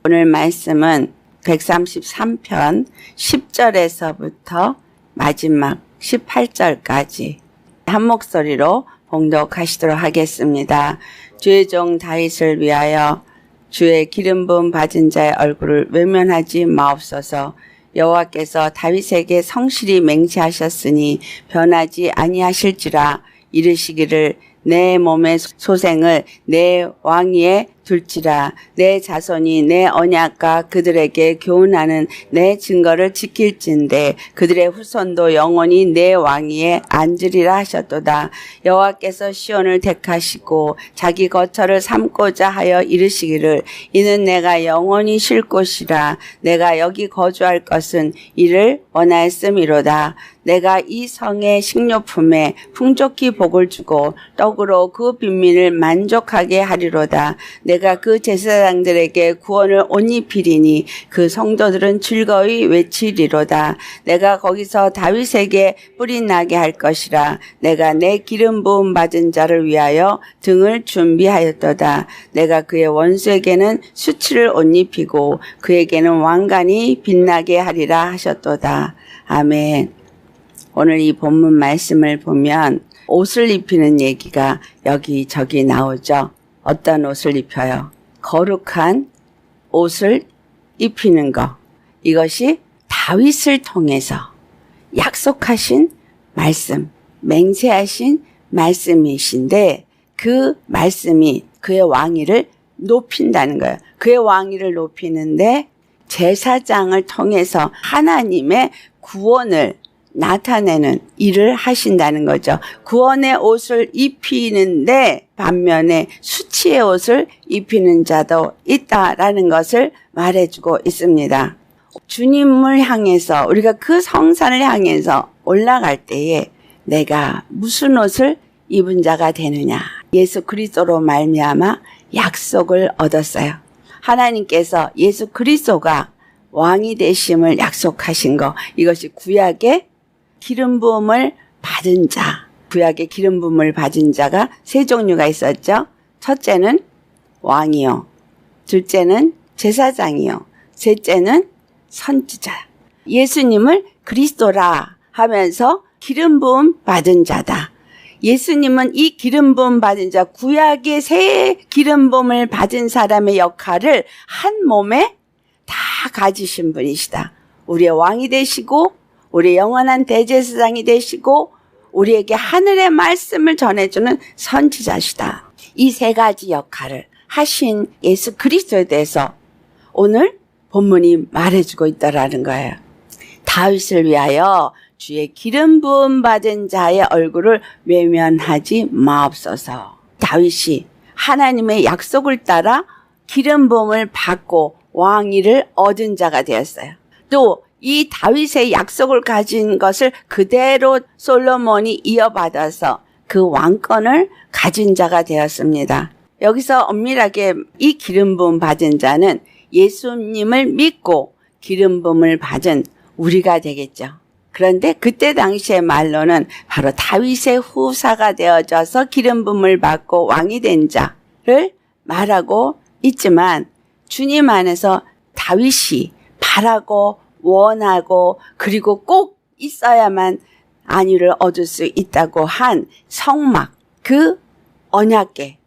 오늘 말씀은 133편 10절에서부터 마지막 18절까지 한 목소리로 봉독하시도록 하겠습니다. 주의 종 다윗을 위하여 주의 기름 부음 받은 자의 얼굴을 외면하지 마옵소서. 여호와께서 다윗에게 성실히 맹세하셨으니 변하지 아니하실지라. 이르시기를 내 몸의 소생을 내 왕위에 둘지라. 내 자손이 내 언약과 그들에게 교훈하는 내 증거를 지킬진대 그들의 후손도 영원히 내 왕위에 앉으리라 하셨도다. 여호와께서 시온을 택하시고 자기 거처를 삼고자 하여 이르시기를 이는 내가 영원히 쉴 곳이라. 내가 여기 거주할 것은 이를 원하였음이로다. 내가 이 성의 식료품에 풍족히 복을 주고 떡으로 그 빈민을 만족하게 하리로다. 내가 그 제사장들에게 구원을 옷 입히리니 그 성도들은 즐거이 외치리로다. 내가 거기서 다윗에게 뿔이 나게 할 것이라. 내가 내 기름 부음 받은 자를 위하여 등을 준비하였도다. 내가 그의 원수에게는 수치를 옷 입히고 그에게는 왕관이 빛나게 하리라 하셨도다. 아멘. 오늘 이 본문 말씀을 보면 옷을 입히는 얘기가 여기저기 나오죠. 어떤 옷을 입혀요? 거룩한 옷을 입히는 것. 이것이 다윗을 통해서 약속하신 말씀, 맹세하신 말씀이신데 그 말씀이 그의 왕위를 높인다는 거예요. 그의 왕위를 높이는데 제사장을 통해서 하나님의 구원을 나타내는 일을 하신다는 거죠. 구원의 옷을 입히는데 반면에 수치의 옷을 입히는 자도 있다라는 것을 말해주고 있습니다. 주님을 향해서 우리가 그 성산을 향해서 올라갈 때에 내가 무슨 옷을 입은 자가 되느냐. 예수 그리스도로 말미암아 약속을 얻었어요. 하나님께서 예수 그리스도가 왕이 되심을 약속하신 거. 이것이 구약의 기름 부음을 받은 자. 구약의 기름 부음을 받은 자가 세 종류가 있었죠. 첫째는 왕이요. 둘째는 제사장이요. 셋째는 선지자. 예수님을 그리스도라 하면서 기름 부음 받은 자다. 예수님은 이 기름 부음 받은 자, 구약의 새 기름 부음을 받은 사람의 역할을 한 몸에 다 가지신 분이시다. 우리의 왕이 되시고 우리의 영원한 대제사장이 되시고 우리에게 하늘의 말씀을 전해주는 선지자시다. 이 세 가지 역할을 하신 예수 그리스도에 대해서 오늘 본문이 말해주고 있다라는 거예요. 다윗을 위하여 주의 기름 부음 받은 자의 얼굴을 외면하지 마옵소서. 다윗이 하나님의 약속을 따라 기름 부음을 받고 왕위를 얻은 자가 되었어요. 또 이 다윗의 약속을 가진 것을 그대로 솔로몬이 이어받아서 그 왕권을 가진 자가 되었습니다. 여기서 엄밀하게 이 기름 부음 받은 자는 예수님을 믿고 기름 부음을 받은 우리가 되겠죠. 그런데 그때 당시의 말로는 바로 다윗의 후사가 되어져서 기름 부음을 받고 왕이 된 자를 말하고 있지만 주님 안에서 다윗이 바라고 원하고 그리고 꼭 있어야만 안위를 얻을 수 있다고 한 성막, 그 언약궤,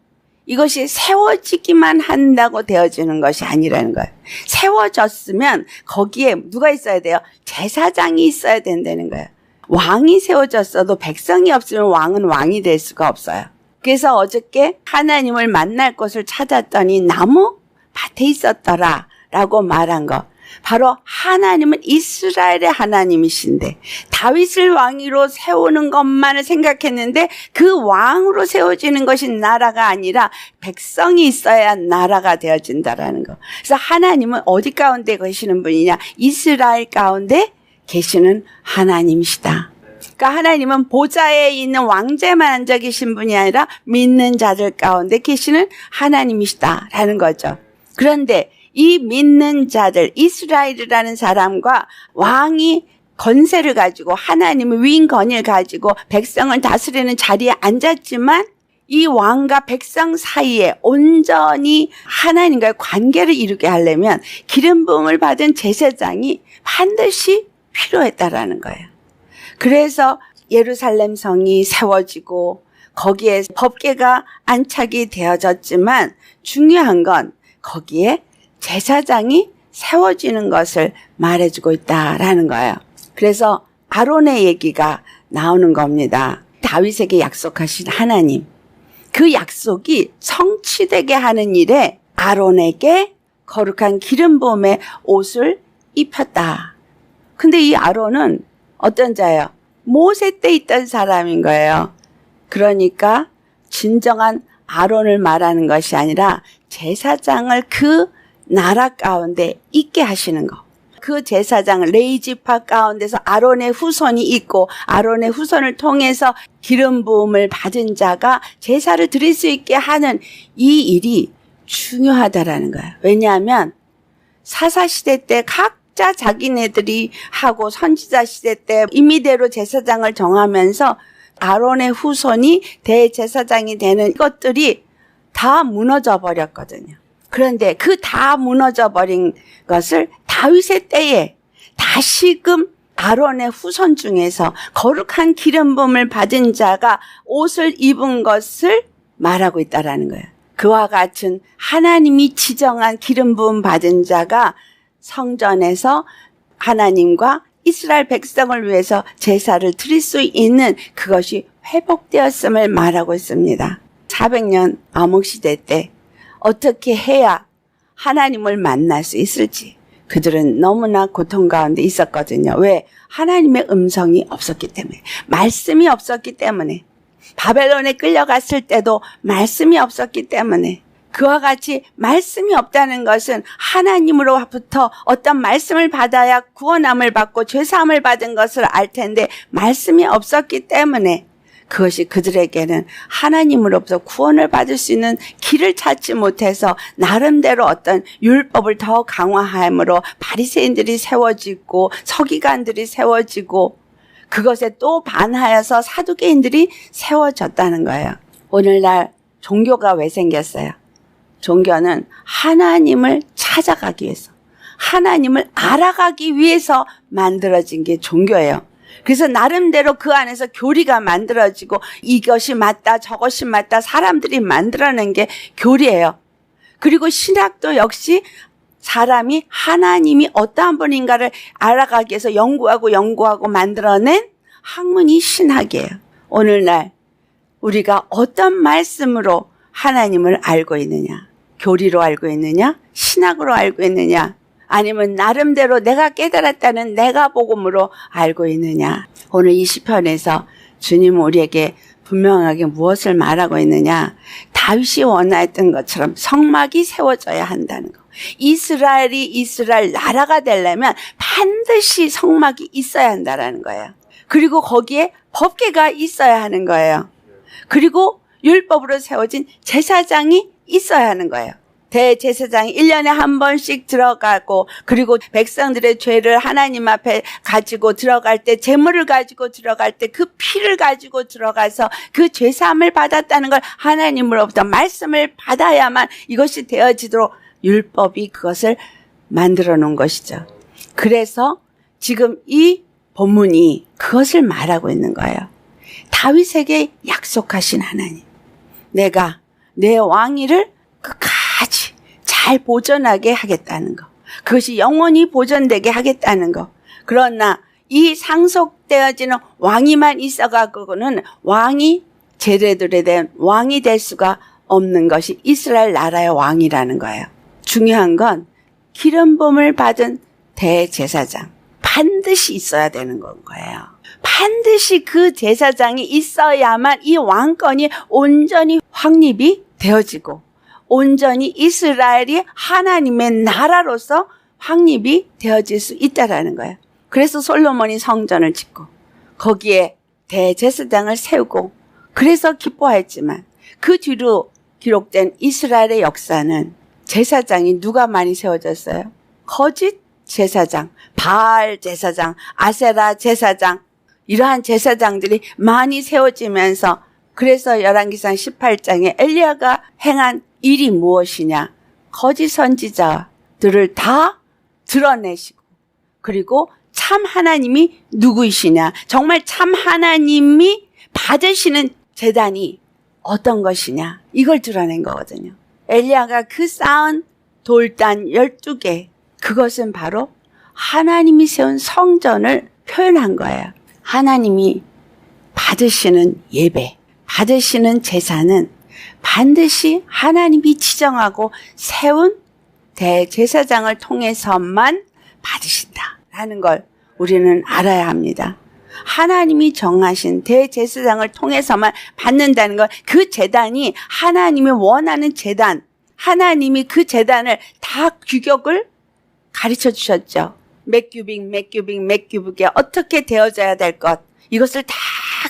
이것이 세워지기만 한다고 되어지는 것이 아니라는 거예요. 세워졌으면 거기에 누가 있어야 돼요? 제사장이 있어야 된다는 거예요. 왕이 세워졌어도 백성이 없으면 왕은 왕이 될 수가 없어요. 그래서 어저께 하나님을 만날 곳을 찾았더니 나무 밭에 있었더라 라고 말한 거. 바로 하나님은 이스라엘의 하나님이신데 다윗을 왕위로 세우는 것만을 생각했는데 그 왕으로 세워지는 것이 나라가 아니라 백성이 있어야 나라가 되어진다라는 거. 그래서 하나님은 어디 가운데 계시는 분이냐? 이스라엘 가운데 계시는 하나님이시다. 그러니까 하나님은 보좌에 있는 왕제만 앉아 계신 분이 아니라 믿는 자들 가운데 계시는 하나님이시다라는 거죠. 그런데 이 믿는 자들, 이스라엘이라는 사람과 왕이 건세를 가지고 하나님의 위인 권위를 가지고 백성을 다스리는 자리에 앉았지만 이 왕과 백성 사이에 온전히 하나님과의 관계를 이루게 하려면 기름 부음을 받은 제사장이 반드시 필요했다라는 거예요. 그래서 예루살렘 성이 세워지고 거기에 법궤가 안착이 되어졌지만 중요한 건 거기에 제사장이 세워지는 것을 말해주고 있다라는 거예요. 그래서 아론의 얘기가 나오는 겁니다. 다윗에게 약속하신 하나님. 그 약속이 성취되게 하는 일에 아론에게 거룩한 기름 부음의 옷을 입혔다. 근데 이 아론은 어떤 자예요? 모세 때 있던 사람인 거예요. 그러니까 진정한 아론을 말하는 것이 아니라 제사장을 그 나라 가운데 있게 하시는 거. 그 제사장을 레위지파 가운데서 아론의 후손이 있고 아론의 후손을 통해서 기름 부음을 받은 자가 제사를 드릴 수 있게 하는 이 일이 중요하다라는 거예요. 왜냐하면 사사시대 때 각자 자기네들이 하고 선지자 시대 때 임의대로 제사장을 정하면서 아론의 후손이 대제사장이 되는 것들이 다 무너져 버렸거든요. 그런데 그 다 무너져 버린 것을 다윗의 때에 다시금 아론의 후손 중에서 거룩한 기름 부음을 받은 자가 옷을 입은 것을 말하고 있다라는 거예요. 그와 같은 하나님이 지정한 기름 부음 받은 자가 성전에서 하나님과 이스라엘 백성을 위해서 제사를 드릴 수 있는 그것이 회복되었음을 말하고 있습니다. 400년 암흑시대 때 어떻게 해야 하나님을 만날 수 있을지 그들은 너무나 고통 가운데 있었거든요. 왜? 하나님의 음성이 없었기 때문에. 말씀이 없었기 때문에. 바벨론에 끌려갔을 때도 말씀이 없었기 때문에. 그와 같이 말씀이 없다는 것은 하나님으로부터 어떤 말씀을 받아야 구원함을 받고 죄사함을 받은 것을 알 텐데 말씀이 없었기 때문에 그것이 그들에게는 하나님으로부터 구원을 받을 수 있는 길을 찾지 못해서 나름대로 어떤 율법을 더 강화함으로 바리새인들이 세워지고 서기관들이 세워지고 그것에 또 반하여서 사두개인들이 세워졌다는 거예요. 오늘날 종교가 왜 생겼어요? 종교는 하나님을 찾아가기 위해서, 하나님을 알아가기 위해서 만들어진 게 종교예요. 그래서 나름대로 그 안에서 교리가 만들어지고 이것이 맞다 저것이 맞다 사람들이 만들어낸 게 교리예요. 그리고 신학도 역시 사람이 하나님이 어떠한 분인가를 알아가기 위해서 연구하고 만들어낸 학문이 신학이에요. 오늘날 우리가 어떤 말씀으로 하나님을 알고 있느냐? 교리로 알고 있느냐? 신학으로 알고 있느냐? 아니면 나름대로 내가 깨달았다는 내가 복음으로 알고 있느냐? 오늘 이 시편에서 주님은 우리에게 분명하게 무엇을 말하고 있느냐? 다윗이 원하였던 것처럼 성막이 세워져야 한다는 거. 이스라엘이 이스라엘 나라가 되려면 반드시 성막이 있어야 한다는 거예요. 그리고 거기에 법궤가 있어야 하는 거예요. 그리고 율법으로 세워진 제사장이 있어야 하는 거예요. 대제사장이 1년에 한 번씩 들어가고 그리고 백성들의 죄를 하나님 앞에 가지고 들어갈 때 제물을 가지고 들어갈 때 그 피를 가지고 들어가서 그 죄사함을 받았다는 걸 하나님으로부터 말씀을 받아야만 이것이 되어지도록 율법이 그것을 만들어 놓은 것이죠. 그래서 지금 이 본문이 그것을 말하고 있는 거예요. 다윗에게 약속하신 하나님. 내가 내 왕위를 끝까지 잘 보존하게 하겠다는 거. 그것이 영원히 보존되게 하겠다는 거. 그러나 이 상속되어지는 왕위만 있어가고는 왕이 제대로 된 왕이 될 수가 없는 것이 이스라엘 나라의 왕이라는 거예요. 중요한 건 기름 부음을 받은 대제사장. 반드시 있어야 되는 건 거예요. 반드시 그 제사장이 있어야만 이 왕권이 온전히 확립이 되어지고 온전히 이스라엘이 하나님의 나라로서 확립이 되어질 수 있다라는 거예요. 그래서 솔로몬이 성전을 짓고 거기에 대제사장을 세우고 그래서 기뻐했지만 그 뒤로 기록된 이스라엘의 역사는 제사장이 누가 많이 세워졌어요? 거짓 제사장, 바알 제사장, 아세라 제사장 이러한 제사장들이 많이 세워지면서 그래서 열왕기상 18장에 엘리야가 행한 일이 무엇이냐? 거짓 선지자들을 다 드러내시고, 그리고 참 하나님이 누구이시냐? 정말 참 하나님이 받으시는 제단이 어떤 것이냐? 이걸 드러낸 거거든요. 엘리야가 그 쌓은 돌단 12개, 그것은 바로 하나님이 세운 성전을 표현한 거예요. 하나님이 받으시는 예배, 받으시는 제사는 반드시 하나님이 지정하고 세운 대제사장을 통해서만 받으신다라는 걸 우리는 알아야 합니다. 하나님이 정하신 대제사장을 통해서만 받는다는 것, 그 제단이 하나님이 원하는 제단, 하나님이 그 제단을 다 규격을 가르쳐 주셨죠. 몇 규빅에 어떻게 되어져야 될 것, 이것을 다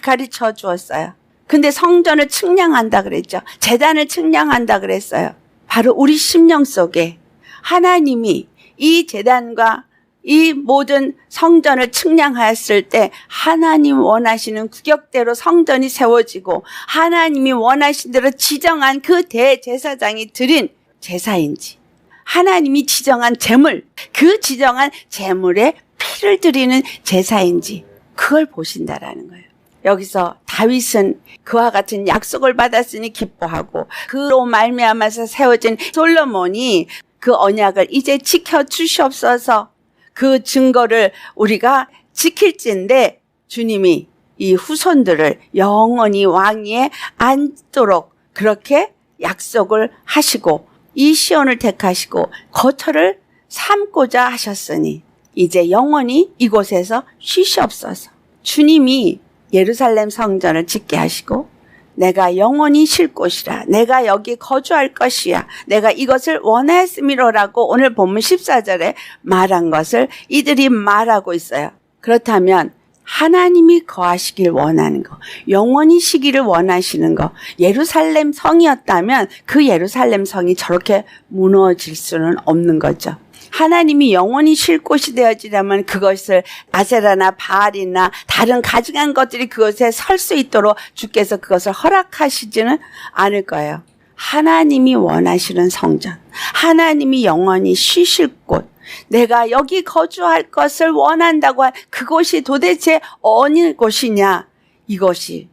가르쳐 주었어요. 근데 성전을 측량한다 그랬죠. 제단을 측량한다 그랬어요. 바로 우리 심령 속에 하나님이 이 제단과 이 모든 성전을 측량하였을 때 하나님 원하시는 규격대로 성전이 세워지고 하나님이 원하신 대로 지정한 그 대제사장이 드린 제사인지, 하나님이 지정한 제물, 그 지정한 제물에 피를 드리는 제사인지, 그걸 보신다라는 거예요. 여기서 다윗은 그와 같은 약속을 받았으니 기뻐하고, 그로 말미암아서 세워진 솔로몬이 그 언약을 이제 지켜주시옵소서, 그 증거를 우리가 지킬진데 주님이 이 후손들을 영원히 왕위에 앉도록 그렇게 약속을 하시고 이 시온을 택하시고 거처를 삼고자 하셨으니 이제 영원히 이곳에서 쉬시옵소서. 주님이 예루살렘 성전을 짓게 하시고 내가 영원히 쉴 곳이라, 내가 여기 거주할 것이야, 내가 이것을 원하였음이로라고 오늘 본문 14절에 말한 것을 이들이 말하고 있어요. 그렇다면 하나님이 거하시길 원하는 거, 영원히 쉬기를 원하시는 거, 예루살렘 성이었다면 그 예루살렘 성이 저렇게 무너질 수는 없는 거죠. 하나님이 영원히 쉴 곳이 되어지려면 그것을 아세라나 바알이나 다른 가증한 것들이 그것에 설 수 있도록 주께서 그것을 허락하시지는 않을 거예요. 하나님이 원하시는 성전, 하나님이 영원히 쉬실 곳, 내가 여기 거주할 것을 원한다고 한 그곳이 도대체 어느 곳이냐, 이것이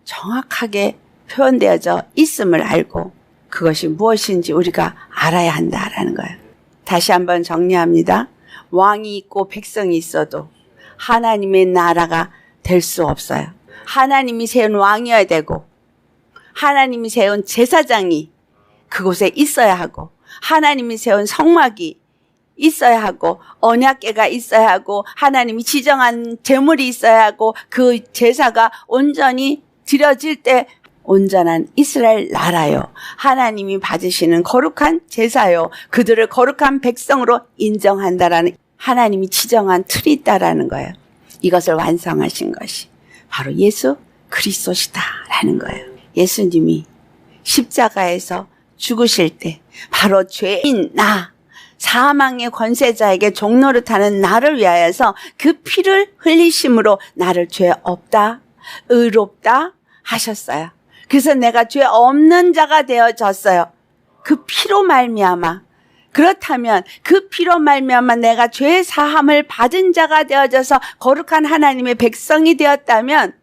정확하게 표현되어져 있음을 알고 그것이 무엇인지 우리가 알아야 한다라는 거예요. 다시 한번 정리합니다. 왕이 있고 백성이 있어도 하나님의 나라가 될 수 없어요. 하나님이 세운 왕이어야 되고 하나님이 세운 제사장이 그곳에 있어야 하고 하나님이 세운 성막이 있어야 하고 언약궤가 있어야 하고 하나님이 지정한 제물이 있어야 하고 그 제사가 온전히 드려질 때 온전한 이스라엘 나라요, 하나님이 받으시는 거룩한 제사요, 그들을 거룩한 백성으로 인정한다라는 하나님이 지정한 틀이 있다라는 거예요. 이것을 완성하신 것이 바로 예수 그리스도시다라는 거예요. 예수님이 십자가에서 죽으실 때 바로 죄인 나, 사망의 권세자에게 종노릇하는 나를 위하여서 그 피를 흘리심으로 나를 죄 없다, 의롭다 하셨어요. 그래서 내가 죄 없는 자가 되어졌어요. 그 피로 말미암아. 그렇다면 그 피로 말미암아 내가 죄 사함을 받은 자가 되어져서 거룩한 하나님의 백성이 되었다면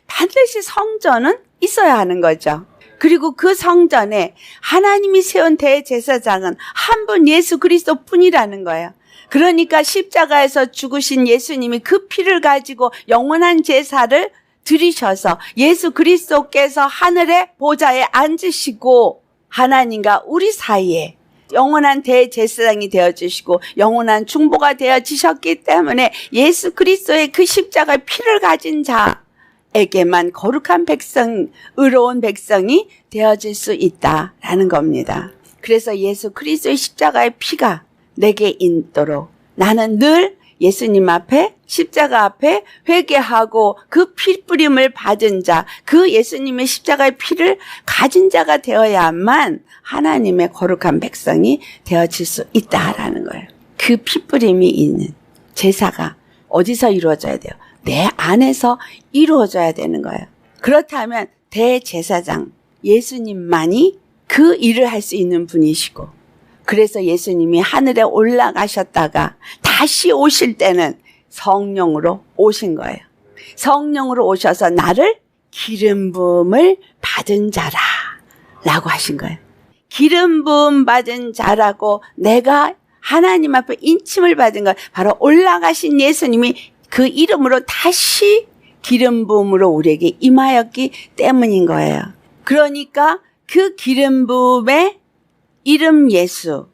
반드시 성전은 있어야 하는 거죠. 그리고 그 성전에 하나님이 세운 대제사장은 한 분 예수 그리스도뿐이라는 거예요. 그러니까 십자가에서 죽으신 예수님이 그 피를 가지고 영원한 제사를 드리셔서 예수 그리스도께서 하늘의 보좌에 앉으시고 하나님과 우리 사이에 영원한 대제사장이 되어주시고 영원한 중보가 되어지셨기 때문에 예수 그리스도의 그 십자가의 피를 가진 자에게만 거룩한 백성, 의로운 백성이 되어질 수 있다라는 겁니다. 그래서 예수 그리스도의 십자가의 피가 내게 있도록 나는 늘 예수님 앞에 십자가 앞에 회개하고 그 피 뿌림을 받은 자, 그 예수님의 십자가의 피를 가진 자가 되어야만 하나님의 거룩한 백성이 되어질 수 있다라는 거예요. 그 피 뿌림이 있는 제사가 어디서 이루어져야 돼요? 내 안에서 이루어져야 되는 거예요. 그렇다면 대제사장 예수님만이 그 일을 할 수 있는 분이시고, 그래서 예수님이 하늘에 올라가셨다가 다시 오실 때는 성령으로 오신 거예요. 성령으로 오셔서 나를 기름 부음을 받은 자라 라고 하신 거예요. 기름 부음 받은 자라고, 내가 하나님 앞에 인침을 받은 것, 바로 올라가신 예수님이 그 이름으로 다시 기름 부음으로 우리에게 임하였기 때문인 거예요. 그러니까 그 기름 부음의 이름 예수,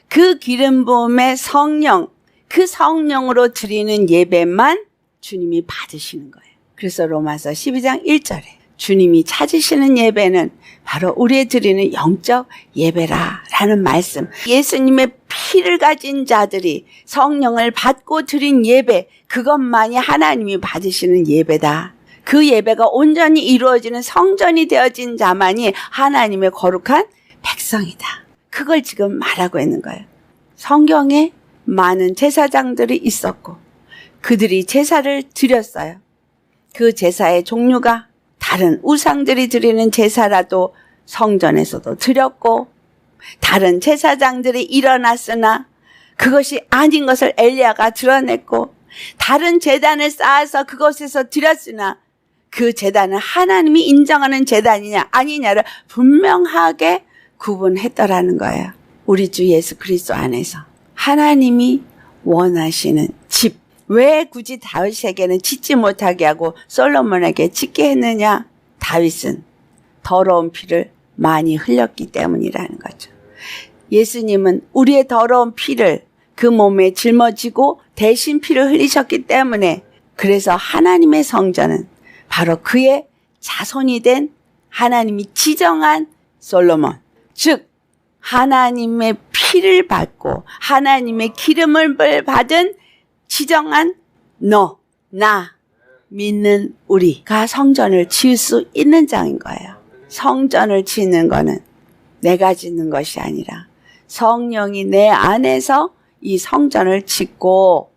그 기름 부음의 성령, 그 성령으로 드리는 예배만 주님이 받으시는 거예요. 그래서 로마서 12장 1절에 주님이 찾으시는 예배는 바로 우리의 드리는 영적 예배라라는 말씀. 예수님의 피를 가진 자들이 성령을 받고 드린 예배, 그것만이 하나님이 받으시는 예배다. 그 예배가 온전히 이루어지는 성전이 되어진 자만이 하나님의 거룩한 백성이다. 그걸 지금 말하고 있는 거예요. 성경에 많은 제사장들이 있었고 그들이 제사를 드렸어요. 그 제사의 종류가 다른 우상들이 드리는 제사라도 성전에서도 드렸고, 다른 제사장들이 일어났으나 그것이 아닌 것을 엘리야가 드러냈고, 다른 제단을 쌓아서 그곳에서 드렸으나 그 제단은 하나님이 인정하는 제단이냐 아니냐를 분명하게 구분했더라는 거예요. 우리 주 예수 그리스도 안에서 하나님이 원하시는 집, 왜 굳이 다윗에게는 짓지 못하게 하고 솔로몬에게 짓게 했느냐? 다윗은 더러운 피를 많이 흘렸기 때문이라는 거죠. 예수님은 우리의 더러운 피를 그 몸에 짊어지고 대신 피를 흘리셨기 때문에, 그래서 하나님의 성전은 바로 그의 자손이 된 하나님이 지정한 솔로몬, 즉 하나님의 피를 받고 하나님의 기름을 받은 지정한 나 믿는 우리가 성전을 지을 수 있는 장인 거예요. 성전을 짓는 거는 내가 짓는 것이 아니라 성령이 내 안에서 이 성전을 짓고,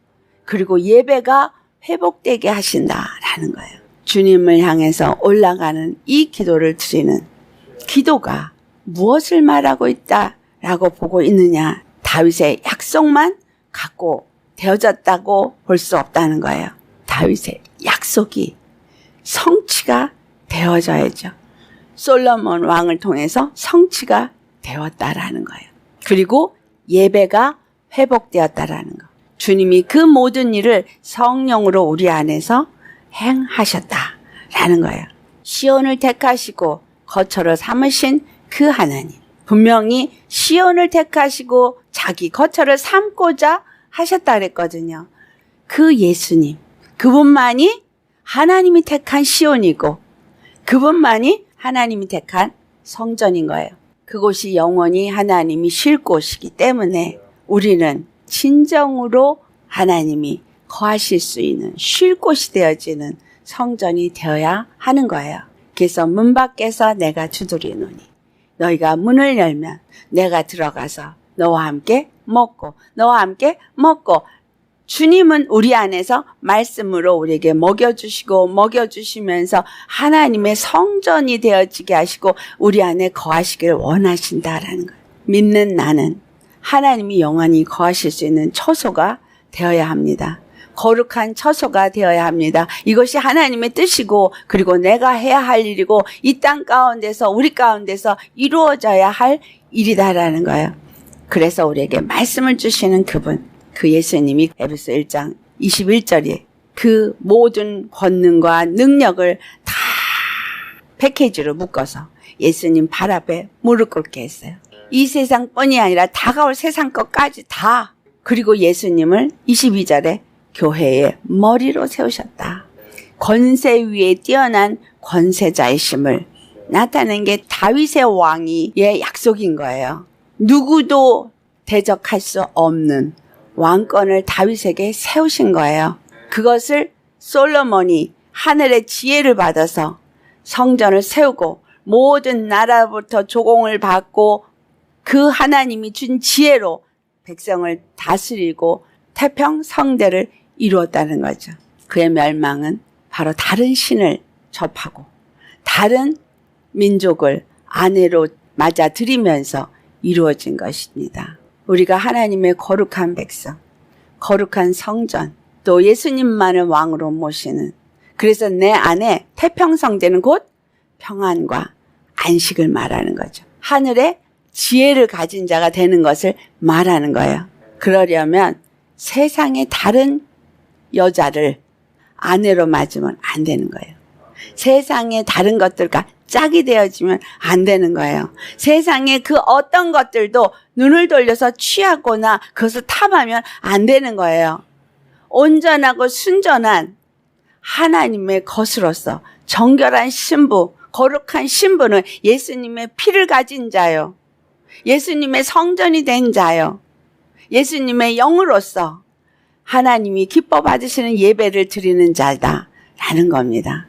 그리고 예배가 회복되게 하신다라는 거예요. 주님을 향해서 올라가는 이 기도를 드리는 기도가 무엇을 말하고 있다라고 보고 있느냐? 다윗의 약속만 갖고 되어졌다고 볼 수 없다는 거예요. 다윗의 약속이 성취가 되어져야죠. 솔로몬 왕을 통해서 성취가 되었다라는 거예요. 그리고 예배가 회복되었다라는 거. 주님이 그 모든 일을 성령으로 우리 안에서 행하셨다라는 거예요. 시온을 택하시고 거처로 삼으신 그 하나님, 분명히 시온을 택하시고 자기 거처를 삼고자 하셨다 그랬거든요. 그 예수님, 그분만이 하나님이 택한 시온이고 그분만이 하나님이 택한 성전인 거예요. 그곳이 영원히 하나님이 쉴 곳이기 때문에 우리는 진정으로 하나님이 거하실 수 있는 쉴 곳이 되어지는 성전이 되어야 하는 거예요. 그래서 문 밖에서 내가 두드리노니 너희가 문을 열면 내가 들어가서 너와 함께 먹고 너와 함께 먹고, 주님은 우리 안에서 말씀으로 우리에게 먹여주시면서 하나님의 성전이 되어지게 하시고 우리 안에 거하시기를 원하신다라는 거예요. 믿는 나는 하나님이 영원히 거하실 수 있는 처소가 되어야 합니다. 거룩한 처소가 되어야 합니다. 이것이 하나님의 뜻이고, 그리고 내가 해야 할 일이고, 이 땅 가운데서 우리 가운데서 이루어져야 할 일이다라는 거예요. 그래서 우리에게 말씀을 주시는 그분, 그 예수님이 에베소 1장 21절에 그 모든 권능과 능력을 다 패키지로 묶어서 예수님 발 앞에 무릎 꿇게 했어요. 이 세상뿐이 아니라 다가올 세상 것까지 다. 그리고 예수님을 22절에 교회의 머리로 세우셨다. 권세 위에 뛰어난 권세자이심을 나타낸 게 다윗의 왕이의 약속인 거예요. 누구도 대적할 수 없는 왕권을 다윗에게 세우신 거예요. 그것을 솔로몬이 하늘의 지혜를 받아서 성전을 세우고 모든 나라부터 조공을 받고 그 하나님이 준 지혜로 백성을 다스리고 태평성대를 이루었다는 거죠. 그의 멸망은 바로 다른 신을 접하고 다른 민족을 아내로 맞아들이면서 이루어진 것입니다. 우리가 하나님의 거룩한 백성, 거룩한 성전, 또 예수님만을 왕으로 모시는, 그래서 내 안에 태평성대는 곧 평안과 안식을 말하는 거죠. 하늘에 지혜를 가진 자가 되는 것을 말하는 거예요. 그러려면 세상의 다른 여자를 아내로 맞으면 안 되는 거예요. 세상의 다른 것들과 짝이 되어지면 안 되는 거예요. 세상의 그 어떤 것들도 눈을 돌려서 취하거나 그것을 탐하면 안 되는 거예요. 온전하고 순전한 하나님의 것으로서 정결한 신부, 거룩한 신부는 예수님의 피를 가진 자요. 예수님의 성전이 된 자요. 예수님의 영으로서 하나님이 기뻐 받으시는 예배를 드리는 자다라는 겁니다.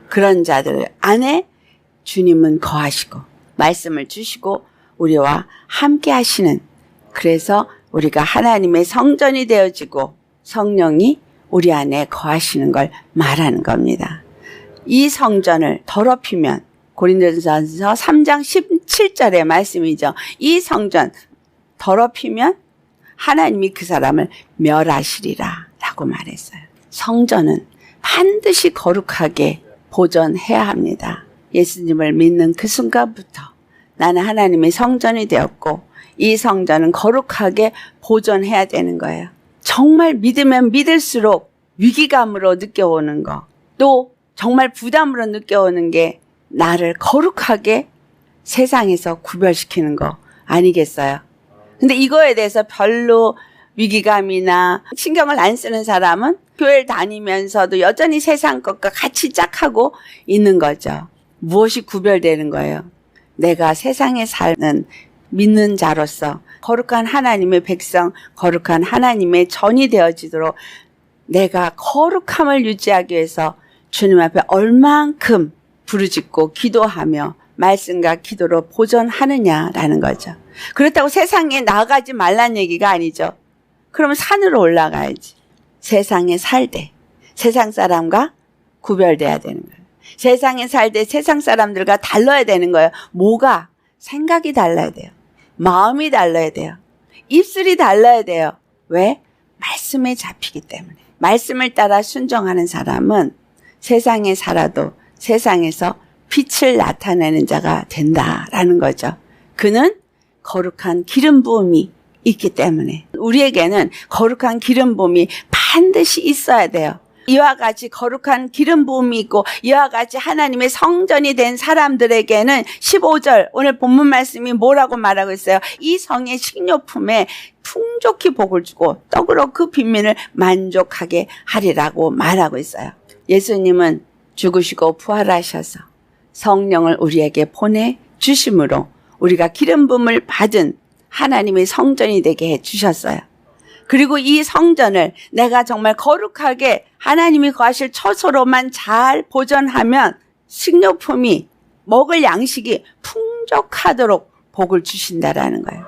그런 자들 안에 주님은 거하시고 말씀을 주시고 우리와 함께 하시는, 그래서 우리가 하나님의 성전이 되어지고 성령이 우리 안에 거하시는 걸 말하는 겁니다. 이 성전을 더럽히면, 고린도전서 3장 17절의 말씀이죠. 이 성전 더럽히면 하나님이 그 사람을 멸하시리라 라고 말했어요. 성전은 반드시 거룩하게 보존해야 합니다. 예수님을 믿는 그 순간부터 나는 하나님의 성전이 되었고 이 성전은 거룩하게 보존해야 되는 거예요. 정말 믿으면 믿을수록 위기감으로 느껴오는 거, 또 정말 부담으로 느껴오는 게 나를 거룩하게 세상에서 구별시키는 거 아니겠어요? 근데 이거에 대해서 별로 위기감이나 신경을 안 쓰는 사람은 교회를 다니면서도 여전히 세상 것과 같이 짝하고 있는 거죠. 무엇이 구별되는 거예요? 내가 세상에 사는 믿는 자로서 거룩한 하나님의 백성, 거룩한 하나님의 전이 되어지도록 내가 거룩함을 유지하기 위해서 주님 앞에 얼만큼 부르짖고 기도하며 말씀과 기도로 보존하느냐라는 거죠. 그렇다고 세상에 나가지 말란 얘기가 아니죠. 그러면 산으로 올라가야지. 세상에 살 때 세상 사람과 구별돼야 되는 거예요. 세상에 살 때 세상 사람들과 달라야 되는 거예요. 뭐가? 생각이 달라야 돼요. 마음이 달라야 돼요. 입술이 달라야 돼요. 왜? 말씀에 잡히기 때문에. 말씀을 따라 순종하는 사람은 세상에 살아도 세상에서 빛을 나타내는 자가 된다라는 거죠. 그는 거룩한 기름 부음이 있기 때문에 우리에게는 거룩한 기름 부음이 반드시 있어야 돼요. 이와 같이 거룩한 기름 부음이 있고 이와 같이 하나님의 성전이 된 사람들에게는 15절 오늘 본문 말씀이 뭐라고 말하고 있어요? 이 성의 식료품에 풍족히 복을 주고 떡으로 그 빈민을 만족하게 하리라고 말하고 있어요. 예수님은 죽으시고 부활하셔서 성령을 우리에게 보내주심으로 우리가 기름 부음을 받은 하나님의 성전이 되게 해주셨어요. 그리고 이 성전을 내가 정말 거룩하게 하나님이 거하실 처소로만 잘 보존하면 식료품이, 먹을 양식이 풍족하도록 복을 주신다라는 거예요.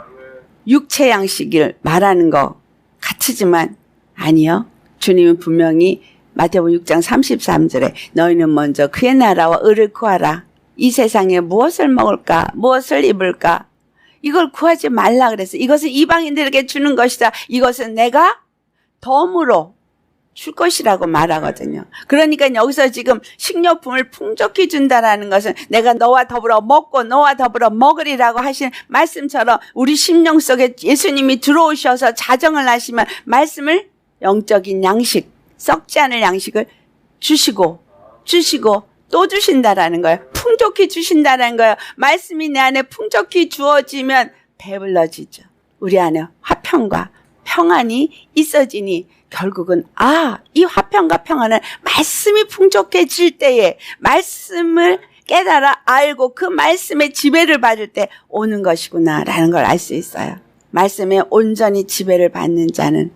육체 양식을 말하는 것 같지만 아니요. 주님은 분명히 마태복음 6장 33절에 너희는 먼저 그의 나라와 의를 구하라. 이 세상에 무엇을 먹을까? 무엇을 입을까? 이걸 구하지 말라 그랬어. 이것은 이방인들에게 주는 것이다. 이것은 내가 덤으로 줄 것이라고 말하거든요. 그러니까 여기서 지금 식료품을 풍족히 준다라는 것은 내가 너와 더불어 먹고 너와 더불어 먹으리라고 하신 말씀처럼 우리 심령 속에 예수님이 들어오셔서 자정을 하시면 말씀을 영적인 양식, 썩지 않을 양식을 주시고 또 주신다라는 거예요. 풍족히 주신다는 거예요. 말씀이 내 안에 풍족히 주어지면 배불러지죠. 우리 안에 화평과 평안이 있어지니 결국은 이 화평과 평안을 말씀이 풍족해질 때에 말씀을 깨달아 알고 그 말씀의 지배를 받을 때 오는 것이구나라는 걸 알 수 있어요. 말씀에 온전히 지배를 받는 자는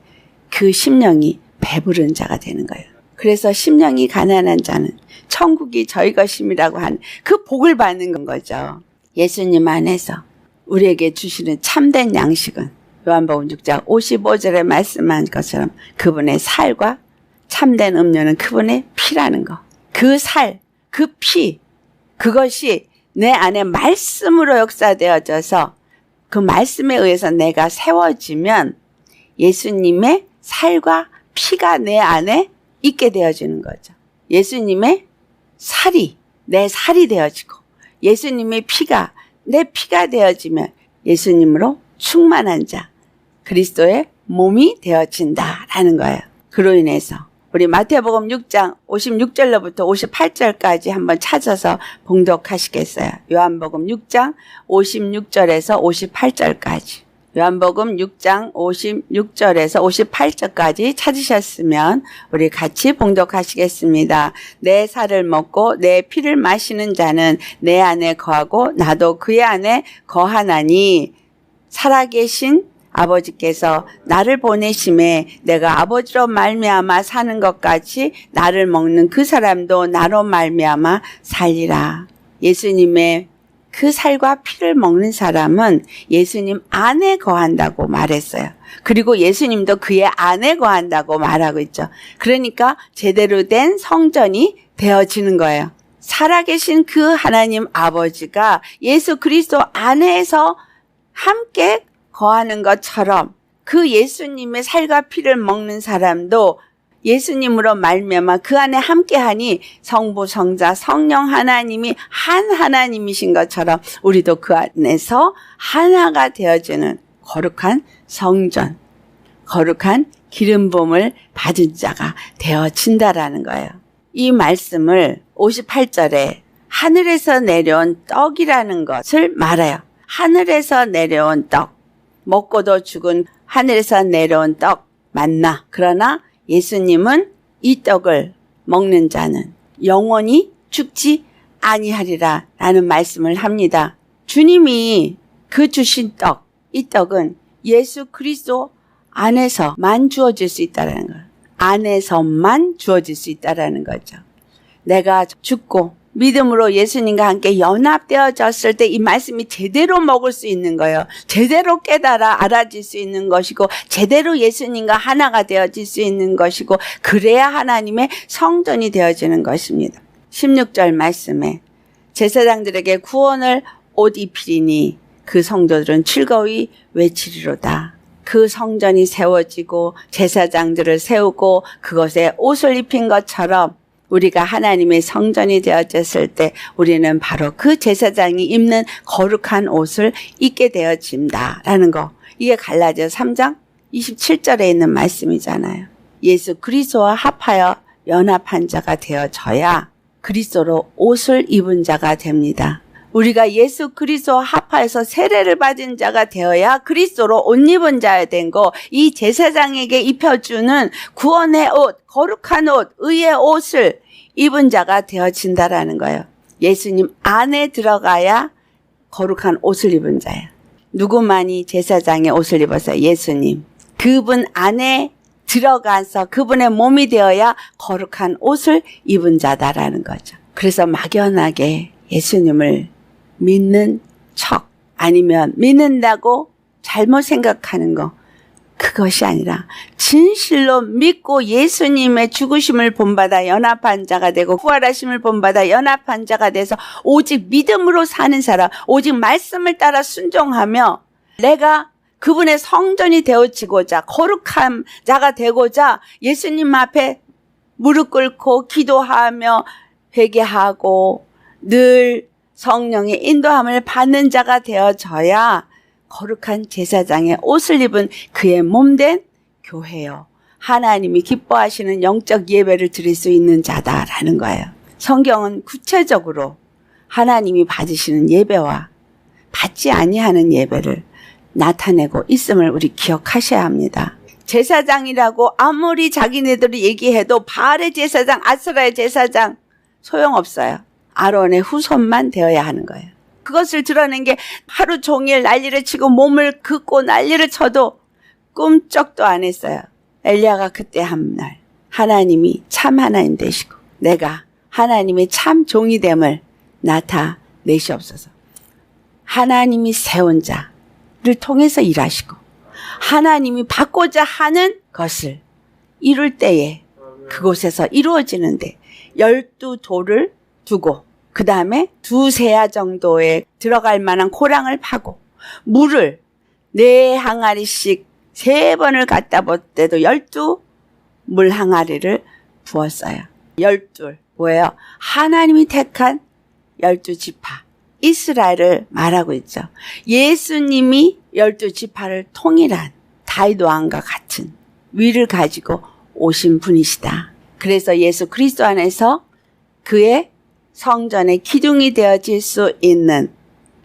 그 심령이 배부른 자가 되는 거예요. 그래서 심령이 가난한 자는 천국이 저희 것임이라고 한 그 복을 받는 거죠. 예수님 안에서 우리에게 주시는 참된 양식은 요한복음 6장 55절에 말씀한 것처럼 그분의 살과 참된 음료는 그분의 피라는 거. 그 살, 그 피, 그것이 내 안에 말씀으로 역사되어져서 그 말씀에 의해서 내가 세워지면 예수님의 살과 피가 내 안에 있게 되어지는 거죠. 예수님의 살이 내 살이 되어지고 예수님의 피가 내 피가 되어지면 예수님으로 충만한 자, 그리스도의 몸이 되어진다라는 거예요. 그로 인해서 우리 마태복음 6장 56절로부터 58절까지 한번 찾아서 봉독하시겠어요? 요한복음 6장 56절에서 58절까지. 요한복음 6장 56절에서 58절까지 찾으셨으면 우리 같이 봉독하시겠습니다. 내 살을 먹고 내 피를 마시는 자는 내 안에 거하고 나도 그의 안에 거하나니 살아계신 아버지께서 나를 보내심에 내가 아버지로 말미암아 사는 것 같이 나를 먹는 그 사람도 나로 말미암아 살리라. 예수님의 그 살과 피를 먹는 사람은 예수님 안에 거한다고 말했어요. 그리고 예수님도 그의 안에 거한다고 말하고 있죠. 그러니까 제대로 된 성전이 되어지는 거예요. 살아계신 그 하나님 아버지가 예수 그리스도 안에서 함께 거하는 것처럼 그 예수님의 살과 피를 먹는 사람도 예수님으로 말미암아 그 안에 함께하니 성부 성자 성령 하나님이 한 하나님이신 것처럼 우리도 그 안에서 하나가 되어지는 거룩한 성전, 거룩한 기름 부음을 받은 자가 되어진다라는 거예요. 이 말씀을 58절에 하늘에서 내려온 떡이라는 것을 말해요. 하늘에서 내려온 떡, 먹고도 죽은 하늘에서 내려온 떡 맞나? 그러나 예수님은 이 떡을 먹는 자는 영원히 죽지 아니하리라 라는 말씀을 합니다. 주님이 그 주신 떡, 이 떡은 예수 그리스도 안에서만 주어질 수 있다는 거예요. 안에서만 주어질 수 있다는 거죠. 내가 죽고 믿음으로 예수님과 함께 연합되어졌을 때 이 말씀이 제대로 먹을 수 있는 거예요. 제대로 깨달아 알아질 수 있는 것이고 제대로 예수님과 하나가 되어질 수 있는 것이고 그래야 하나님의 성전이 되어지는 것입니다. 16절 말씀에 제사장들에게 구원을 옷 입히리니 그 성도들은 즐거이 외치리로다. 그 성전이 세워지고 제사장들을 세우고 그것에 옷을 입힌 것처럼 우리가 하나님의 성전이 되어졌을 때 우리는 바로 그 제사장이 입는 거룩한 옷을 입게 되어진다라는 거. 이게 갈라디아서 3장 27절에 있는 말씀이잖아요. 예수 그리스도와 합하여 연합한 자가 되어져야 그리스도로 옷을 입은 자가 됩니다. 우리가 예수 그리스도와 합하여서 세례를 받은 자가 되어야 그리스도로 옷 입은 자가 된 거, 이 제사장에게 입혀주는 구원의 옷, 거룩한 옷, 의의 옷을 입은 자가 되어진다라는 거예요. 예수님 안에 들어가야 거룩한 옷을 입은 자예요. 누구만이 제사장의 옷을 입어서 예수님, 그분 안에 들어가서 그분의 몸이 되어야 거룩한 옷을 입은 자다라는 거죠. 그래서 막연하게 예수님을 믿는 척 아니면 믿는다고 잘못 생각하는 거, 그것이 아니라 진실로 믿고 예수님의 죽으심을 본받아 연합한 자가 되고 부활하심을 본받아 연합한 자가 돼서 오직 믿음으로 사는 사람, 오직 말씀을 따라 순종하며 내가 그분의 성전이 되어지고자 거룩한 자가 되고자 예수님 앞에 무릎 꿇고 기도하며 회개하고 늘 성령의 인도함을 받는 자가 되어져야 거룩한 제사장의 옷을 입은 그의 몸된 교회요. 하나님이 기뻐하시는 영적 예배를 드릴 수 있는 자다라는 거예요. 성경은 구체적으로 하나님이 받으시는 예배와 받지 아니하는 예배를 나타내고 있음을 우리 기억하셔야 합니다. 제사장이라고 아무리 자기네들이 얘기해도 바알의 제사장, 아스라의 제사장 소용없어요. 아론의 후손만 되어야 하는 거예요. 그것을 드러낸 게 하루 종일 난리를 치고 몸을 긋고 난리를 쳐도 꿈쩍도 안 했어요. 엘리야가 그때 한 날 하나님이 참 하나님 되시고 내가 하나님의 참 종이 됨을 나타내시옵소서. 하나님이 세운 자를 통해서 일하시고 하나님이 받고자 하는 것을 이룰 때에 그곳에서 이루어지는데 12돌을 두고 그 다음에 2세야 정도에 들어갈 만한 고랑을 파고 물을 4항아리씩 3번을 갖다 볼 때도 12물 항아리를 부었어요. 12. 뭐예요? 하나님이 택한 12지파. 이스라엘을 말하고 있죠. 예수님이 12지파를 통일한 다윗 왕과 같은 위를 가지고 오신 분이시다. 그래서 예수 그리스도 안에서 그의 성전의 기둥이 되어질 수 있는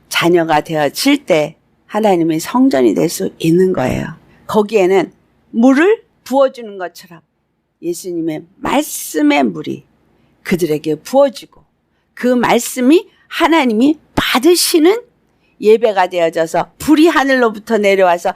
자녀가 되어질 때 하나님의 성전이 될 수 있는 거예요. 거기에는 물을 부어주는 것처럼 예수님의 말씀의 물이 그들에게 부어지고 그 말씀이 하나님이 받으시는 예배가 되어져서 불이 하늘로부터 내려와서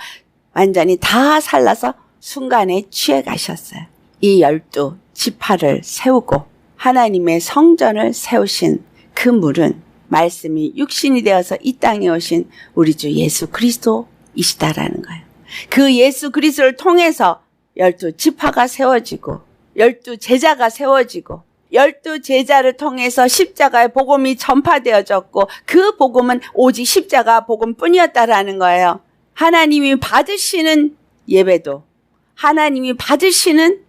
완전히 다 살라서 순간에 취해 가셨어요. 이 12지파를 세우고 하나님의 성전을 세우신 그 물은 말씀이 육신이 되어서 이 땅에 오신 우리 주 예수 그리스도이시다라는 거예요. 그 예수 그리스도를 통해서 12지파가 세워지고 12제자가 세워지고 12제자를 통해서 십자가의 복음이 전파되어졌고 그 복음은 오직 십자가 복음뿐이었다라는 거예요. 하나님이 받으시는 예배도 하나님이 받으시는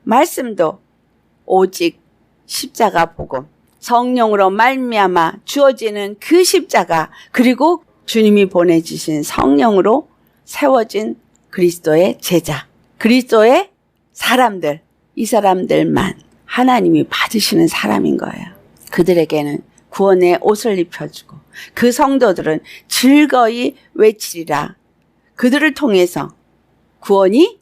말씀도 오직 십자가 복음, 성령으로 말미암아 주어지는 그 십자가, 그리고 주님이 보내주신 성령으로 세워진 그리스도의 제자, 그리스도의 사람들, 이 사람들만 하나님이 받으시는 사람인 거예요. 그들에게는 구원의 옷을 입혀주고 그 성도들은 즐거이 외치리라. 그들을 통해서 구원이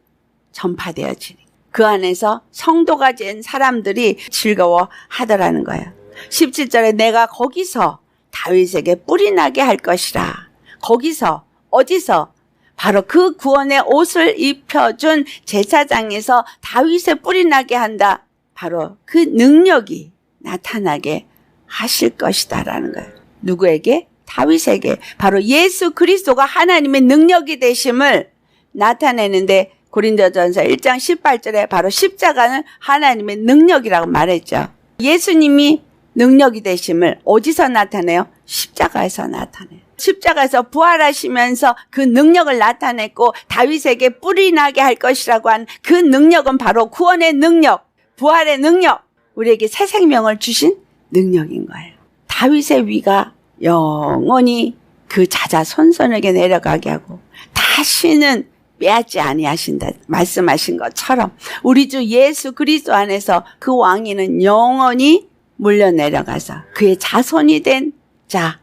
전파되어지니 그 안에서 성도가 된 사람들이 즐거워하더라는 거예요. 17절에 내가 거기서 다윗에게 뿔이 나게 할 것이라. 거기서 어디서? 바로 그 구원의 옷을 입혀준 제사장에서 다윗의 뿔이 나게 한다. 바로 그 능력이 나타나게 하실 것이다라는 거예요. 누구에게? 다윗에게. 바로 예수 그리스도가 하나님의 능력이 되심을 나타내는데 고린도전서 1장 18절에 바로 십자가는 하나님의 능력이라고 말했죠. 예수님이 능력이 되심을 어디서 나타내요? 십자가에서 나타내요. 십자가에서 부활하시면서 그 능력을 나타냈고 다윗에게 뿔이 나게 할 것이라고 한 그 능력은 바로 구원의 능력, 부활의 능력, 우리에게 새 생명을 주신 능력인 거예요. 다윗의 위가 영원히 그 자자손손에게 내려가게 하고 다시는 빼앗지 아니하신다 말씀하신 것처럼 우리 주 예수 그리스도 안에서 그 왕위는 영원히 물려 내려가서 그의 자손이 된 자,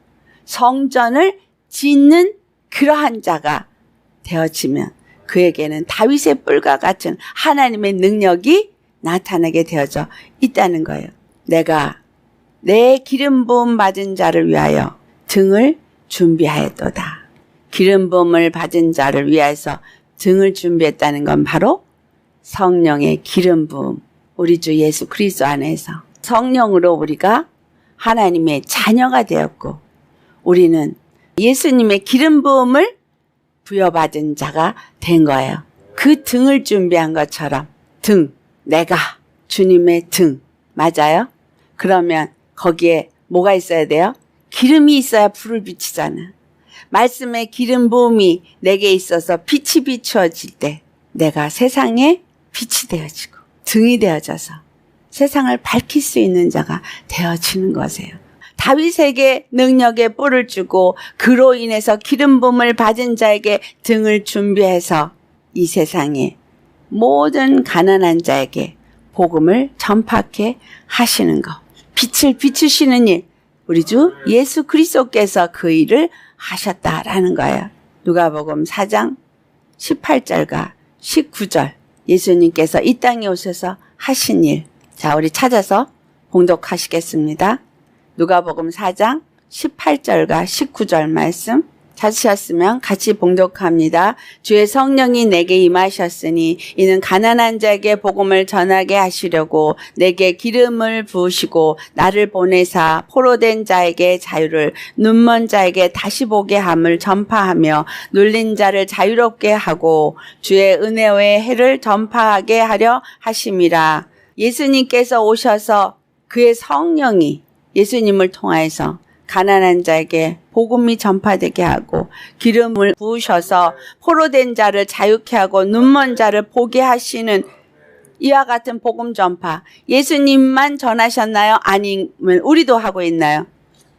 성전을 짓는 그러한 자가 되어지면 그에게는 다윗의 뿔과 같은 하나님의 능력이 나타나게 되어져 있다는 거예요. 내가 내 기름 부음 받은 자를 위하여 등을 준비하였도다. 기름 부음을 받은 자를 위해서 등을 준비했다는 건 바로 성령의 기름 부음, 우리 주 예수 그리스도 안에서 성령으로 우리가 하나님의 자녀가 되었고 우리는 예수님의 기름 부음을 부여받은 자가 된 거예요. 그 등을 준비한 것처럼 등, 내가 주님의 등, 맞아요? 그러면 거기에 뭐가 있어야 돼요? 기름이 있어야 불을 비추잖아. 말씀의 기름 부음이 내게 있어서 빛이 비추어질 때 내가 세상에 빛이 되어지고 등이 되어져서 세상을 밝힐 수 있는 자가 되어지는 것이에요. 다윗에게 능력의 뿔을 주고 그로 인해서 기름 부음을 받은 자에게 등을 준비해서 이 세상에 모든 가난한 자에게 복음을 전파케 하시는 것. 빛을 비추시는 일. 우리 주 예수 그리스도께서 그 일을 하셨다라는 거예요. 누가복음 4장 18절과 19절 예수님께서 이 땅에 오셔서 하신 일. 자, 우리 찾아서 봉독하시겠습니다. 누가복음 4장 18절과 19절 말씀 찾으셨으면 같이 봉독합니다. 주의 성령이 내게 임하셨으니 이는 가난한 자에게 복음을 전하게 하시려고 내게 기름을 부으시고 나를 보내사 포로된 자에게 자유를 눈먼 자에게 다시 보게 함을 전파하며 눌린 자를 자유롭게 하고 주의 은혜의 해를 전파하게 하려 하심이라. 예수님께서 오셔서 그의 성령이 예수님을 통하여서 가난한 자에게 복음이 전파되게 하고 기름을 부으셔서 포로된 자를 자유케 하고 눈먼 자를 보게 하시는 이와 같은 복음 전파, 예수님만 전하셨나요? 아니면 우리도 하고 있나요?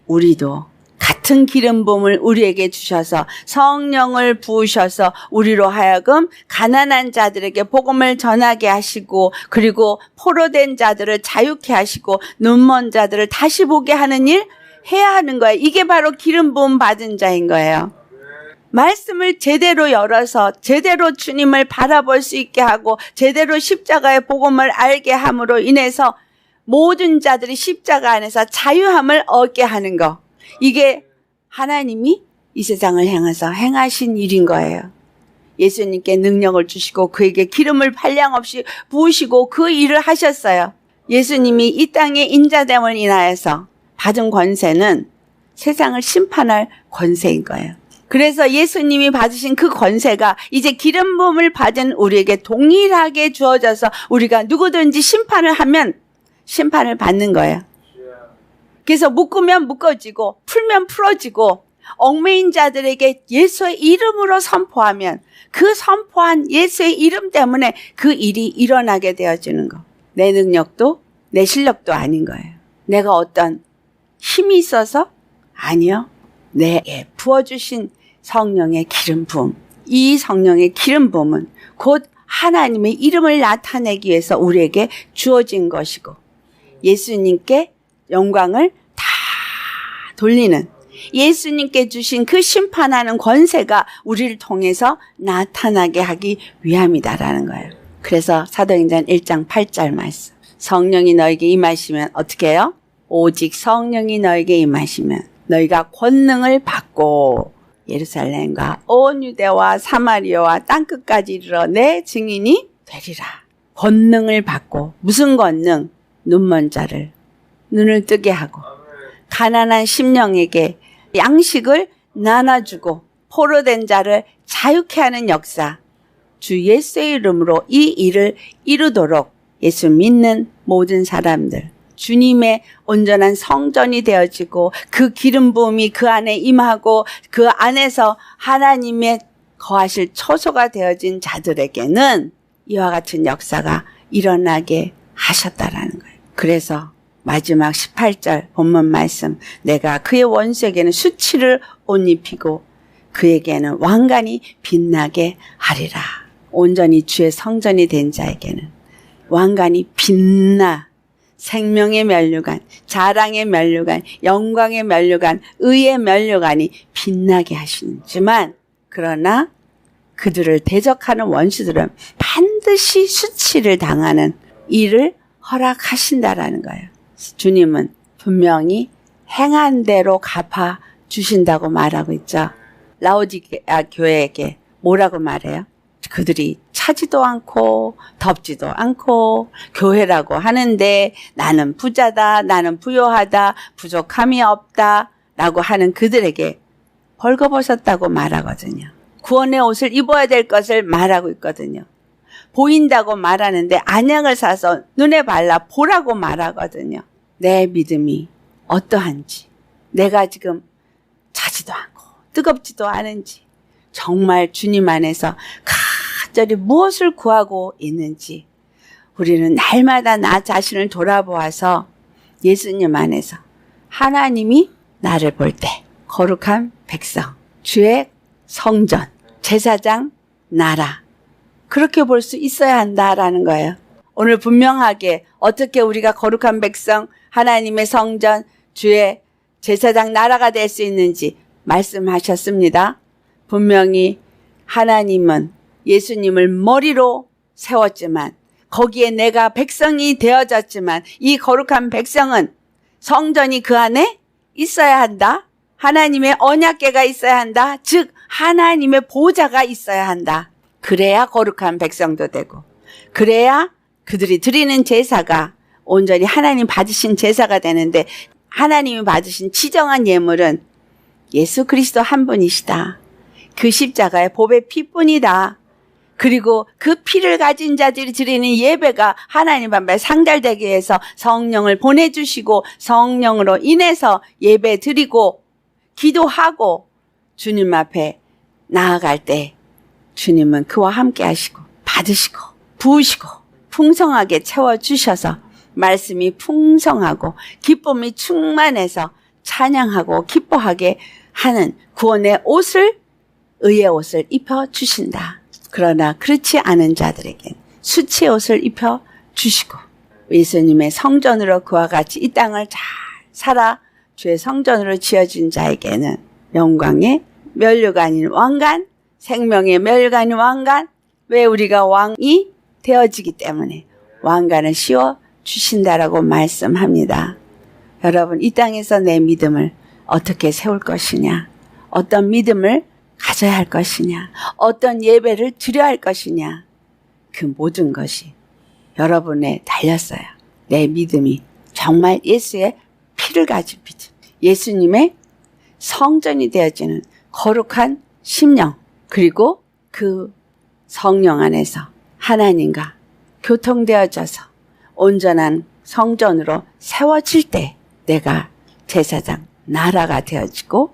우리도 같은 기름 부음을 우리에게 주셔서 성령을 부으셔서 우리로 하여금 가난한 자들에게 복음을 전하게 하시고, 그리고 포로된 자들을 자유케 하시고 눈먼 자들을 다시 보게 하는 일 해야 하는 거예요. 이게 바로 기름 부음 받은 자인 거예요. 말씀을 제대로 열어서 제대로 주님을 바라볼 수 있게 하고 제대로 십자가의 복음을 알게 함으로 인해서 모든 자들이 십자가 안에서 자유함을 얻게 하는 거. 이게 하나님이 이 세상을 향해서 행하신 일인 거예요. 예수님께 능력을 주시고 그에게 기름을 한량없이 부으시고 그 일을 하셨어요. 예수님이 이 땅의 인자됨을 인하여서 받은 권세는 세상을 심판할 권세인 거예요. 그래서 예수님이 받으신 그 권세가 이제 기름 부음을 받은 우리에게 동일하게 주어져서 우리가 누구든지 심판을 하면 심판을 받는 거예요. 그래서 묶으면 묶어지고 풀면 풀어지고 얽매인 자들에게 예수의 이름으로 선포하면 그 선포한 예수의 이름 때문에 그 일이 일어나게 되어지는 거. 내 능력도 내 실력도 아닌 거예요. 내가 어떤 힘이 있어서? 아니요. 내게 부어주신 성령의 기름 부음. 이 성령의 기름 부음은 곧 하나님의 이름을 나타내기 위해서 우리에게 주어진 것이고 예수님께 영광을 다 돌리는 예수님께 주신 그 심판하는 권세가 우리를 통해서 나타나게 하기 위함이다라는 거예요. 그래서 사도행전 1장 8절 말씀. 성령이 너에게 임하시면 어떻게 해요? 오직 성령이 너에게 임하시면 너희가 권능을 받고 예루살렘과 온 유대와 사마리아와 땅끝까지 이르러 내 증인이 되리라. 권능을 받고 무슨 권능? 눈먼 자를 눈을 뜨게 하고 가난한 심령에게 양식을 나눠주고 포로된 자를 자유케 하는 역사. 주 예수의 이름으로 이 일을 이루도록 예수 믿는 모든 사람들 주님의 온전한 성전이 되어지고 그 기름 부음이 그 안에 임하고 그 안에서 하나님의 거하실 처소가 되어진 자들에게는 이와 같은 역사가 일어나게 하셨다라는 거예요. 그래서 마지막 18절 본문 말씀, 내가 그의 원수에게는 수치를 옷 입히고 그에게는 왕관이 빛나게 하리라. 온전히 주의 성전이 된 자에게는 왕관이 빛나 생명의 면류관, 자랑의 면류관, 영광의 면류관, 의의 면류관이 빛나게 하시지만 그러나 그들을 대적하는 원수들은 반드시 수치를 당하는 일을 허락하신다라는 거예요. 주님은 분명히 행한 대로 갚아 주신다고 말하고 있죠. 라오디게아 교회에게 뭐라고 말해요? 그들이 차지도 않고 덥지도 않고 교회라고 하는데 나는 부자다, 나는 부요하다, 부족함이 없다 라고 하는 그들에게 벌거벗었다고 말하거든요. 구원의 옷을 입어야 될 것을 말하고 있거든요. 보인다고 말하는데 안약을 사서 눈에 발라 보라고 말하거든요. 내 믿음이 어떠한지, 내가 지금 차지도 않고 뜨겁지도 않은지, 정말 주님 안에서 간절히 무엇을 구하고 있는지 우리는 날마다 나 자신을 돌아보아서 예수님 안에서 하나님이 나를 볼 때 거룩한 백성, 주의 성전, 제사장 나라 그렇게 볼 수 있어야 한다라는 거예요. 오늘 분명하게 어떻게 우리가 거룩한 백성, 하나님의 성전, 주의 제사장 나라가 될 수 있는지 말씀하셨습니다. 분명히 하나님은 예수님을 머리로 세웠지만 거기에 내가 백성이 되어졌지만 이 거룩한 백성은 성전이 그 안에 있어야 한다. 하나님의 언약궤가 있어야 한다. 즉 하나님의 보좌가 있어야 한다. 그래야 거룩한 백성도 되고 그래야 그들이 드리는 제사가 온전히 하나님 받으신 제사가 되는데 하나님이 받으신 지정한 예물은 예수 그리스도 한 분이시다. 그 십자가의 보배 피뿐이다. 그리고 그 피를 가진 자들이 드리는 예배가 하나님 앞에 상달되기 위해서 성령을 보내주시고 성령으로 인해서 예배 드리고 기도하고 주님 앞에 나아갈 때 주님은 그와 함께 하시고 받으시고 부으시고 풍성하게 채워주셔서 말씀이 풍성하고 기쁨이 충만해서 찬양하고 기뻐하게 하는 구원의 옷을, 의의 옷을 입혀주신다. 그러나 그렇지 않은 자들에겐 수치의 옷을 입혀주시고 예수님의 성전으로 그와 같이 이 땅을 잘 살아 주의 성전으로 지어진 자에게는 영광의 면류가 아닌 왕관, 생명의 면류가 아닌 왕관. 왜? 우리가 왕이 되어지기 때문에 왕관을 씌워 주신다라고 말씀합니다. 여러분, 이 땅에서 내 믿음을 어떻게 세울 것이냐, 어떤 믿음을 가져야 할 것이냐, 어떤 예배를 드려야 할 것이냐, 그 모든 것이 여러분에 달렸어요. 내 믿음이 정말 예수의 피를 가진 믿음, 예수님의 성전이 되어지는 거룩한 심령, 그리고 그 성령 안에서 하나님과 교통되어져서 온전한 성전으로 세워질 때 내가 제사장, 나라가 되어지고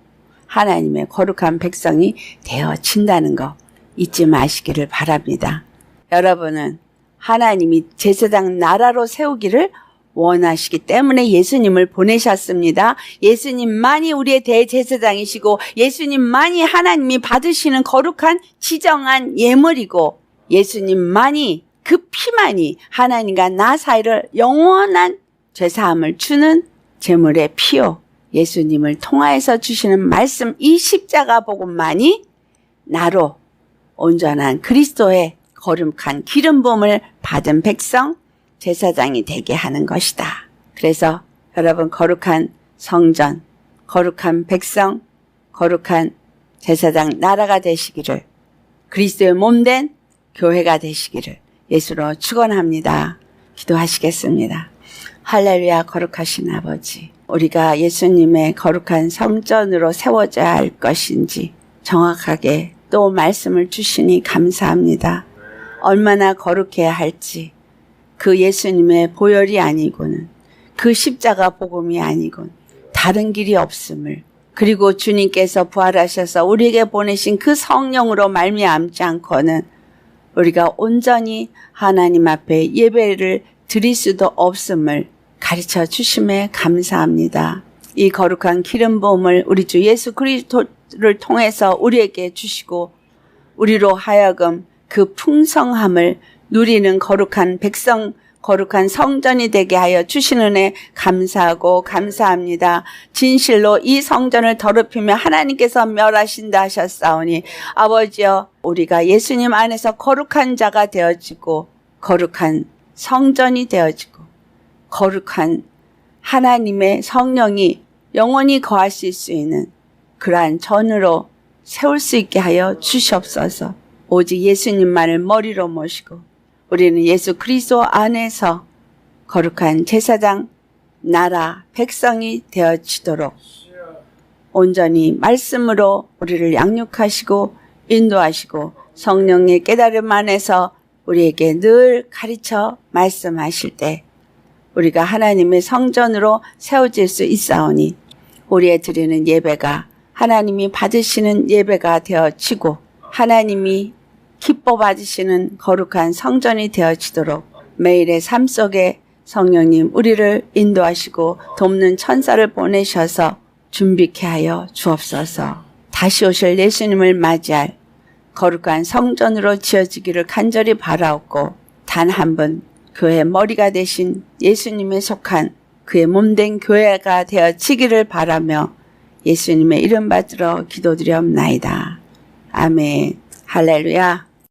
하나님의 거룩한 백성이 되어진다는 거 잊지 마시기를 바랍니다. 여러분은 하나님이 제사장 나라로 세우기를 원하시기 때문에 예수님을 보내셨습니다. 예수님만이 우리의 대제사장이시고 예수님만이 하나님이 받으시는 거룩한 지정한 예물이고 예수님만이 그 피만이 하나님과 나 사이를 영원한 죄사함을 주는 제물의 피요. 예수님을 통하여서 주시는 말씀 이 십자가 복음만이 나로 온전한 그리스도의 거룩한 기름 부음을 받은 백성 제사장이 되게 하는 것이다. 그래서 여러분 거룩한 성전, 거룩한 백성, 거룩한 제사장 나라가 되시기를 그리스도의 몸된 교회가 되시기를 예수로 축원합니다. 기도하시겠습니다. 할렐루야. 거룩하신 아버지, 우리가 예수님의 거룩한 성전으로 세워져야 할 것인지 정확하게 또 말씀을 주시니 감사합니다. 얼마나 거룩해야 할지 그 예수님의 보혈이 아니고는 그 십자가 복음이 아니고는 다른 길이 없음을, 그리고 주님께서 부활하셔서 우리에게 보내신 그 성령으로 말미암지 않고는 우리가 온전히 하나님 앞에 예배를 드릴 수도 없음을 가르쳐 주심에 감사합니다. 이 거룩한 기름 부음을 우리 주 예수 그리스도를 통해서 우리에게 주시고 우리로 하여금 그 풍성함을 누리는 거룩한 백성, 거룩한 성전이 되게 하여 주시는 은혜 감사하고 감사합니다. 진실로 이 성전을 더럽히며 하나님께서 멸하신다 하셨사오니 아버지여, 우리가 예수님 안에서 거룩한 자가 되어지고 거룩한 성전이 되어지고 거룩한 하나님의 성령이 영원히 거하실 수 있는 그러한 전으로 세울 수 있게 하여 주시옵소서. 오직 예수님만을 머리로 모시고 우리는 예수 그리스도 안에서 거룩한 제사장, 나라, 백성이 되어지도록 온전히 말씀으로 우리를 양육하시고 인도하시고 성령의 깨달음 안에서 우리에게 늘 가르쳐 말씀하실 때 우리가 하나님의 성전으로 세워질 수 있사오니 우리의 드리는 예배가 하나님이 받으시는 예배가 되어지고 하나님이 기뻐 받으시는 거룩한 성전이 되어지도록 매일의 삶 속에 성령님 우리를 인도하시고 돕는 천사를 보내셔서 준비케 하여 주옵소서. 다시 오실 예수님을 맞이할 거룩한 성전으로 지어지기를 간절히 바라옵고 단 한 번 교회의 머리가 되신 예수님에 속한 그의 몸된 교회가 되어지기를 바라며 예수님의 이름 받들어 기도드리옵나이다. 아멘. 할렐루야.